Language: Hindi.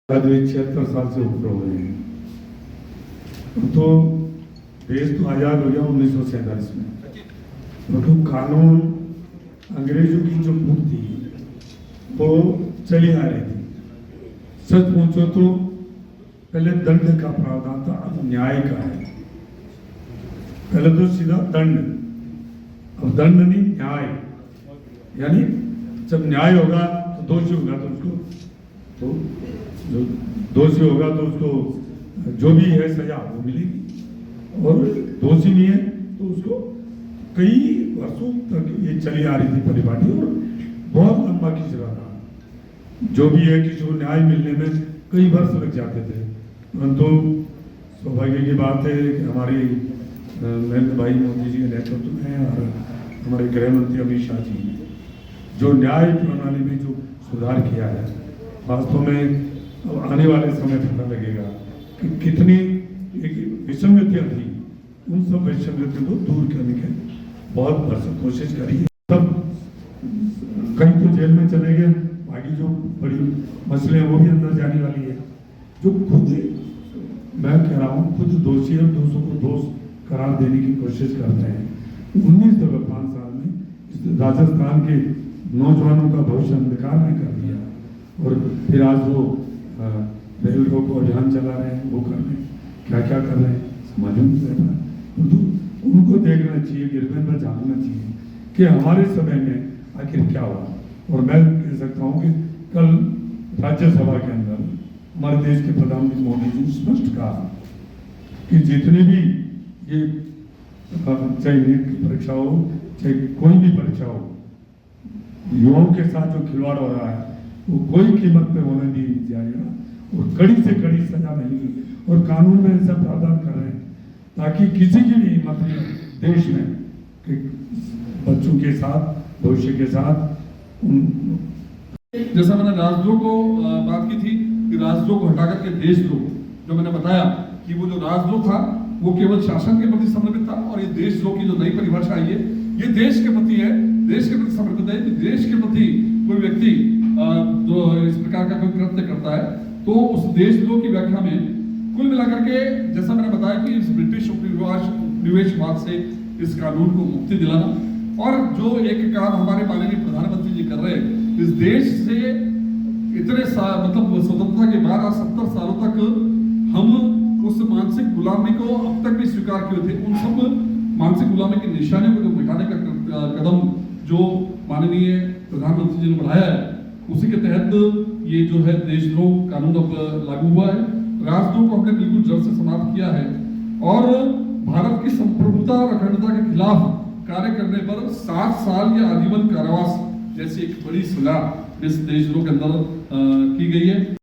आज 76 साल से ऊपर हो गए हैं। तो देश तो आज़ाद हो गया 1947 में। तो कानून अंग्रेजों की जो बुक थी वो चली आ रही थी। सच पूछो तो पहले दंड का प्रावधान था, अब न्याय का है। पहले तो सीधा दंड, अब दंड नहीं न्याय। यानी जब न्याय होगा तो दोषी होगा तो उसको तो जो दोषी होगा तो उसको जो भी है सजा वो मिलेगी, और दोषी नहीं है तो उसको कई वर्षों तक ये चली आ रही थी परिपाटी, और बहुत लंबा खींच रहा था। जो भी है किसी को न्याय मिलने में कई वर्ष लग जाते थे। परंतु सौभाग्य की बात है कि हमारी नरेंद्र भाई मोदी जी के नेतृत्व में और हमारे गृह मंत्री अमित शाह जी ने जो न्याय प्रणाली में जो सुधार किया है, वास्तव में अब आने वाले समय पता लगेगा कि कितनी विसंगतियां थी। उन सब विसंगतियों को दूर करने के बहुत भरसक कोशिश करी है। सब कहीं तो जेल में चले गए, बाकी जो बड़ी मसले हैं वो भी अंदर जाने वाली है। जो खुद मैं कह रहा हूँ खुद दोषी और दूसरों को दोष करार देने की कोशिश करते हैं। 19 दफा 5 साल में राजस्थान के नौजवानों का भविष्य अंधकार में कर दिया, और फिर आज वो रेल रोको अभियान चला रहे हैं, वो कर रहे हैं, क्या क्या कर रहे हैं समझ में नहीं आता। तो उनको देखना चाहिए, गिरबन में जानना चाहिए कि हमारे समय में आखिर क्या हुआ। और मैं कह सकता हूँ कि कल राज्यसभा के अंदर हमारे देश के प्रधानमंत्री मोदी जी ने स्पष्ट कहा कि जितने भी ये चाहे नीट की परीक्षा हो, चाहे कोई भी परीक्षा हो, युवाओं के साथ जो खिलवाड़ हो रहा है वो कोई कीमत पे होने नहीं जाएगा, और कड़ी से कड़ी सजा मिलेगी। और कानून में ऐसा प्रावधान कर रहे हैं ताकि किसी की भी हिम्मत नहीं देश में कि बच्चों के साथ भविष्य के साथ जैसा मैंने राजद्रोह को बात की थी कि राजद्रोह को हटा करके देशद्रोह, जो मैंने बताया कि वो जो राजद्रोह था वो केवल शासन के प्रति समर्पित था, और ये देशद्रोह की जो नई परिभाषा आई है ये देश के प्रति है, देश के प्रति समर्पित है। देश के प्रति कोई व्यक्ति जो इस प्रकार का कोई कृत्य करता है तो उस देशद्रोह की व्याख्या में कुल मिलाकर के जैसा मैंने बताया कि इस ब्रिटिश उपनिवेशवाद से इस कानून को मुक्ति दिलाना, और जो एक काम हमारे माननीय प्रधानमंत्री जी कर रहे हैं, इस देश से इतने मतलब स्वतंत्रता के बाद 70 सालों तक हम उस मानसिक गुलामी को अब तक भी स्वीकार किए थे। उन सब मानसिक गुलामी की निशानियों को जो मिटाने का कदम जो माननीय प्रधानमंत्री जी ने बढ़ाया है, उसी के तहत ये जो है देशद्रोह कानून अब लागू हुआ है। राजद्रोह को हमने बिल्कुल जड़ से समाप्त किया है, और भारत की संप्रभुता और अखंडता के खिलाफ कार्य करने पर 7 साल या आजीवन कारावास जैसी एक बड़ी सजा इस देशद्रोह के अंदर की गई है।